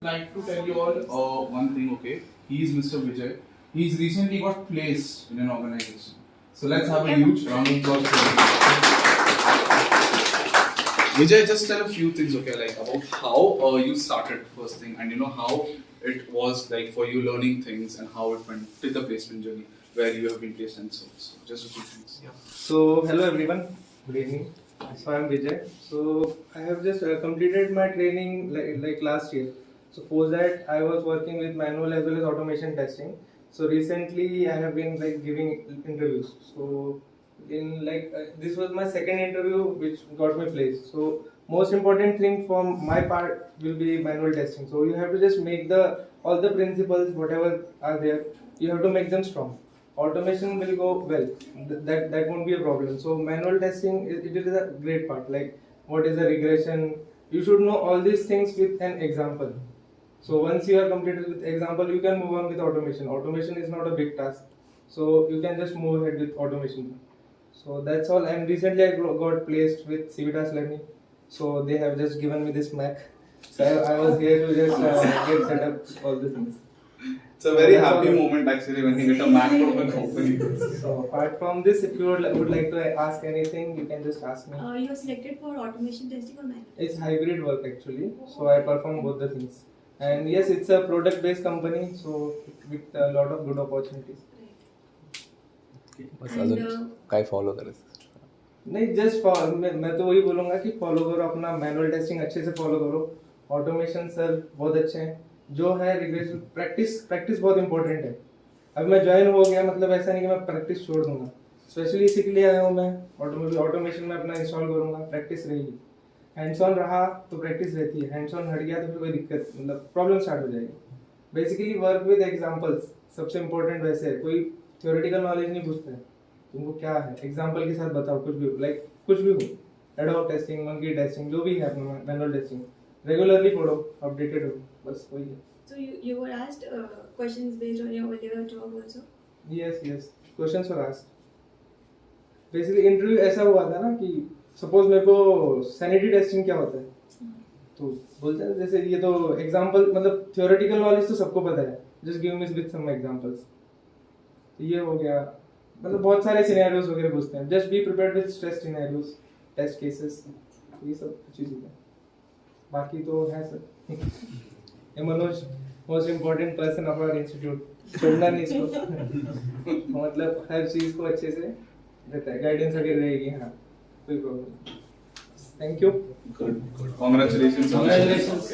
Like to tell you all one thing, okay? He is Mr. Vijay. He's recently got placed in an organization. So let's have a huge round of applause for him. Vijay, just tell a few things, okay, like about how you started first thing, and you know how it was like for you learning things and how it went till the placement journey where you have been placed and so. So just a few things. Yeah. So hello everyone, good evening. So I'm Vijay. So I have just completed my training like last year. So post that I was working with manual as well as automation testing. So recently I have been like giving interviews. So in this was my second interview which got me placed. So most important thing from my part will be manual testing. So you have to just make the all the principles whatever are there, you have to make them strong. Automation will go well. That won't be a problem. So manual testing it is a great part. Like what is a regression? You should know all these things with an example. So once you are completed with example, you can move on with automation. Automation is not a big task, so you can just move ahead with automation. So that's all. And recently I got placed with Civitas Learning. So they have just given me this Mac. So I was here to just get set up all the things. It's a very happy moment actually when you get a Mac from a company. So apart from this, if you would like to ask anything, you can just ask me. You are selected for automation testing or manual? It's hybrid work actually, so I perform both the things. And yes, it's a product-based company, so with a lot of good opportunities. बस And, अजून काय follow करायचं नहीं just मैं तो वही बोलूँगा कि फॉलो करो अपना मैनुअल टेस्टिंग अच्छे से फॉलो करो. ऑटोमेशन सर बहुत अच्छे हैं. जो है रिग्रेशन प्रैक्टिस बहुत इंपॉर्टेंट है. अब मैं ज्वाइन हो गया मतलब ऐसा नहीं कि मैं प्रैक्टिस छोड़ दूंगा. स्पेशली इसी के लिए आया हूँ मैं. ऑटोमेशन में अपना इंस्टॉल करूंगा. प्रैक्टिस रहेगी. हैंड्स ऑन रहा तो प्रैक्टिस रहती है. हैंड्स ऑन हट गया तो फिर कोई दिक्कत मतलब प्रॉब्लम स्टार्ट हो जाएगी. बेसिकली वर्क विद एग्जांपल्स सबसे इंपॉर्टेंट वैसे है. कोई थ्योरेटिकल नॉलेज नहीं पूछता है. तुमको क्या है एग्जांपल के साथ बताओ. कुछ भी हो. एडॉब टेस्टिंग, मंकी टेस्टिंग, जो भी है अपना मैनुअल टेस्टिंग रेगुलरली पढ़ो, अपडेटेड हो, बस वही है. So you were asked questions based on your earlier job also? yes questions were asked. Basically interview ऐसा हुआ था ना कि सपोज मेरे को सैनिटरी टेस्टिंग क्या होता है तो बोलते हैं जैसे ये तो एग्जांपल मतलब थ्योरेटिकल नॉलेज तो सबको पता है. Just give me with some examples. ये हो गया मतलब बहुत सारे सिनेरियोज वगैरह पूछते हैं. Just be prepared with stress scenarios, test cases, ये सब चीजें हैं. बाकी तो है सर. ये Manoj most important person of our institute. छोड़ना नहीं इसको. मतलब हर चीज को अच्छे से देता है. गाइडेंस वगैरह रहेगी. हाँ कोई problem. Thank you. Good. Congratulations. Congratulations.